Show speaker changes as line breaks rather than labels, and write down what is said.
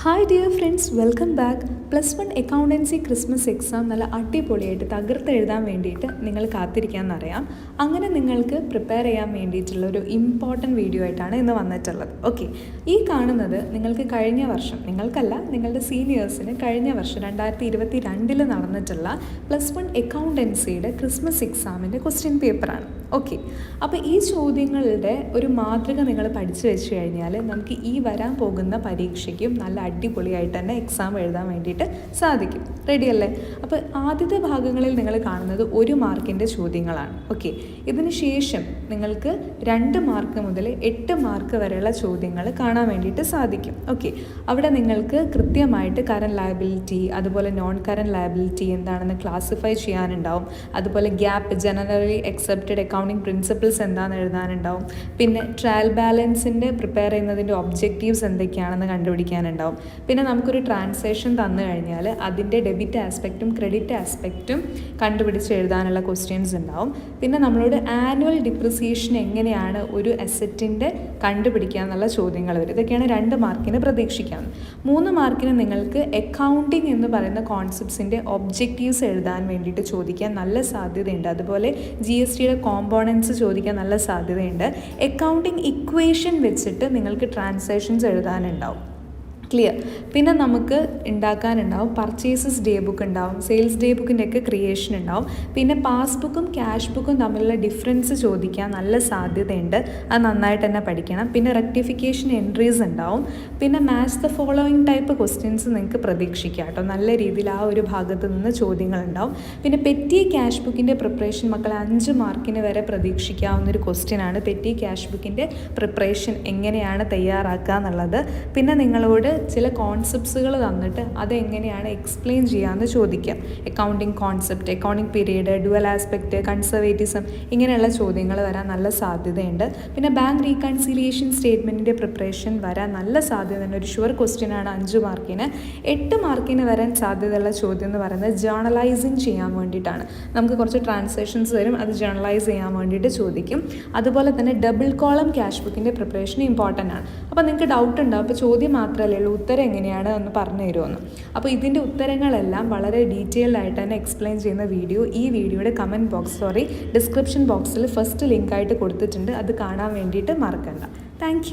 Hi dear friends, welcome back. +1 accountancy Christmas exam നല്ല അടിപൊളിയായിട്ട് തകർത്ത് എഴുതാൻ വേണ്ടിയിട്ട് നിങ്ങൾ കാത്തിരിക്കാമെന്നറിയാം. അങ്ങനെ നിങ്ങൾക്ക് പ്രിപ്പയർ ചെയ്യാൻ വേണ്ടിയിട്ടുള്ള ഒരു ഇമ്പോർട്ടൻറ്റ് വീഡിയോ ആയിട്ടാണ് ഇന്ന് വന്നിട്ടുള്ളത്. ഓക്കെ, ഈ കാണുന്നത് നിങ്ങൾക്ക് കഴിഞ്ഞ വർഷം, നിങ്ങൾക്കല്ല നിങ്ങളുടെ സീനിയേഴ്സിന് കഴിഞ്ഞ വർഷം 2022 നടന്നിട്ടുള്ള +1 അക്കൗണ്ടൻസിയുടെ ക്രിസ്മസ് എക്സാമിൻ്റെ ക്വസ്റ്റ്യൻ പേപ്പറാണ്. ഓക്കെ, അപ്പോൾ ഈ ചോദ്യങ്ങളുടെ ഒരു മാതൃക നിങ്ങൾ പഠിച്ചു വെച്ച് കഴിഞ്ഞാൽ നമുക്ക് ഈ വരാൻ പോകുന്ന പരീക്ഷയ്ക്കും നല്ല അടിപൊളിയായിട്ട് തന്നെ എക്സാം എഴുതാൻ വേണ്ടിയിട്ട് സാധിക്കും. റെഡിയല്ലേ? അപ്പോൾ ആദ്യത്തെ ഭാഗങ്ങളിൽ നിങ്ങൾ കാണുന്നത് 1 മാർക്കിൻ്റെ ചോദ്യങ്ങളാണ്. ഓക്കെ, ഇതിന് ശേഷം നിങ്ങൾക്ക് 2 മാർക്ക് മുതൽ 8 മാർക്ക് വരെയുള്ള ചോദ്യങ്ങൾ കാണാൻ വേണ്ടിയിട്ട് സാധിക്കും. ഓക്കെ, അവിടെ നിങ്ങൾക്ക് കൃത്യമായിട്ട് കറൻറ്റ് ലയബിലിറ്റി, അതുപോലെ നോൺ കറൻറ്റ് ലയബിലിറ്റി എന്താണെന്ന് ക്ലാസിഫൈ ചെയ്യാനുണ്ടാവും. അതുപോലെ gap, generally accepted accounting principles എന്താണെന്ന് എഴുതാനുണ്ടാവും. പിന്നെ ട്രയൽ ബാലൻസിൻ്റെ പ്രിപ്പയർ ചെയ്യുന്നതിൻ്റെ ഒബ്ജക്റ്റീവ്സ് എന്തൊക്കെയാണെന്ന് കണ്ടുപിടിക്കാനുണ്ടാവും. പിന്നെ നമുക്കൊരു ട്രാൻസാക്ഷൻ തന്നു കഴിഞ്ഞാൽ അതിൻ്റെ ഡെബിറ്റ് ആസ്പെക്റ്റും ക്രെഡിറ്റ് ആസ്പെക്റ്റും കണ്ടുപിടിച്ച് എഴുതാനുള്ള ക്വസ്റ്റ്യൻസ് ഉണ്ടാവും. പിന്നെ നമ്മളോട് ആനുവൽ ഡിപ്രിസിയേഷൻ എങ്ങനെയാണ് ഒരു അസറ്റിൻ്റെ കണ്ടുപിടിക്കുക എന്നുള്ള ചോദ്യങ്ങൾ വരും. ഇതൊക്കെയാണ് 2 മാർക്കിന് പ്രതീക്ഷിക്കാവുന്നത്. 3 മാർക്കിന് നിങ്ങൾക്ക് അക്കൗണ്ടിങ് എന്ന് പറയുന്ന കോൺസെപ്റ്റ്സിൻ്റെ ഒബ്ജക്റ്റീവ്സ് എഴുതാൻ വേണ്ടിയിട്ട് ചോദിക്കാൻ നല്ല സാധ്യതയുണ്ട്. അതുപോലെ GSTയുടെ കോമ്പോണൻസ് ചോദിക്കാൻ നല്ല സാധ്യതയുണ്ട്. അക്കൗണ്ടിങ് ഇക്വേഷൻ വെച്ചിട്ട് നിങ്ങൾക്ക് ട്രാൻസാക്ഷൻസ് എഴുതാനുണ്ടാവും. ക്ലിയർ? പിന്നെ നമുക്ക് ഉണ്ടാക്കാനുണ്ടാവും പർച്ചേസസ് ഡേ ബുക്ക് ഉണ്ടാവും, സെയിൽസ് ഡേ ബുക്കിൻ്റെ ഒക്കെ ക്രിയേഷൻ ഉണ്ടാവും. പിന്നെ പാസ്ബുക്കും ക്യാഷ് ബുക്കും തമ്മിലുള്ള ഡിഫറൻസ് ചോദിക്കാൻ നല്ല സാധ്യതയുണ്ട്. അത് നന്നായിട്ട് തന്നെ പഠിക്കണം. പിന്നെ റെക്ടിഫിക്കേഷൻ എൻട്രീസ് ഉണ്ടാവും. പിന്നെ match the following type questions നിങ്ങൾക്ക് പ്രതീക്ഷിക്കാം കേട്ടോ. നല്ല രീതിയിൽ ആ ഒരു ഭാഗത്ത് നിന്ന് ചോദ്യങ്ങളുണ്ടാവും. പിന്നെ പെറ്റി ക്യാഷ് ബുക്കിൻ്റെ പ്രിപ്പറേഷൻ മക്കളെ 5 മാർക്കിന് വരെ പ്രതീക്ഷിക്കാവുന്നൊരു ക്വസ്റ്റ്യനാണ്. പെറ്റി ക്യാഷ് ബുക്കിൻ്റെ പ്രിപ്പറേഷൻ എങ്ങനെയാണ് തയ്യാറാക്കുക എന്നുള്ളത്. പിന്നെ നിങ്ങളോട് ചില കോൺസെപ്റ്റ്സുകൾ തന്നിട്ട് അതെങ്ങനെയാണ് എക്സ്പ്ലെയിൻ ചെയ്യാമെന്ന് ചോദിക്കാം. Accounting concept, accounting period, dual aspect, conservatism, ഇങ്ങനെയുള്ള ചോദ്യങ്ങൾ വരാൻ നല്ല സാധ്യതയുണ്ട്. പിന്നെ ബാങ്ക് റീകൺസിലിയേഷൻ സ്റ്റേറ്റ്മെൻറ്റിൻ്റെ പ്രിപ്പറേഷൻ വരാൻ നല്ല സാധ്യതയുണ്ട്. ഒരു ഷുവർ ക്വസ്റ്റ്യനാണ് 5 മാർക്കിന്. 8 മാർക്കിന് വരാൻ സാധ്യതയുള്ള ചോദ്യം എന്ന് പറയുന്നത് ജേർണലൈസിങ് ചെയ്യാൻ വേണ്ടിയിട്ടാണ്. നമുക്ക് കുറച്ച് ട്രാൻസാക്ഷൻസ് വരും, അത് ജേർണലൈസ് ചെയ്യാൻ വേണ്ടിയിട്ട് ചോദിക്കും. അതുപോലെ തന്നെ ഡബിൾ കോളം ക്യാഷ് ബുക്കിൻ്റെ പ്രിപ്പറേഷൻ ഇമ്പോർട്ടൻ്റ് ആണ്. അപ്പോൾ നിങ്ങൾക്ക് ഡൗട്ട് ഉണ്ടാവും, അപ്പോൾ ചോദ്യം മാത്രമല്ലേ ഉള്ളൂ, ഉത്തരം എങ്ങനെയാണ് എന്ന് പറഞ്ഞു തരുമെന്ന്. അപ്പോൾ ഇതിൻ്റെ ഉത്തരങ്ങളെല്ലാം വളരെ ഡീറ്റെയിൽഡ് ആയിട്ട് തന്നെ എക്സ്പ്ലെയിൻ ചെയ്യുന്ന വീഡിയോ ഈ വീഡിയോയുടെ ഡിസ്ക്രിപ്ഷൻ ബോക്സിൽ ഫസ്റ്റ് ലിങ്കായിട്ട് കൊടുത്തിട്ടുണ്ട്. അത് കാണാൻ വേണ്ടിയിട്ട് മറക്കണ്ട. താങ്ക്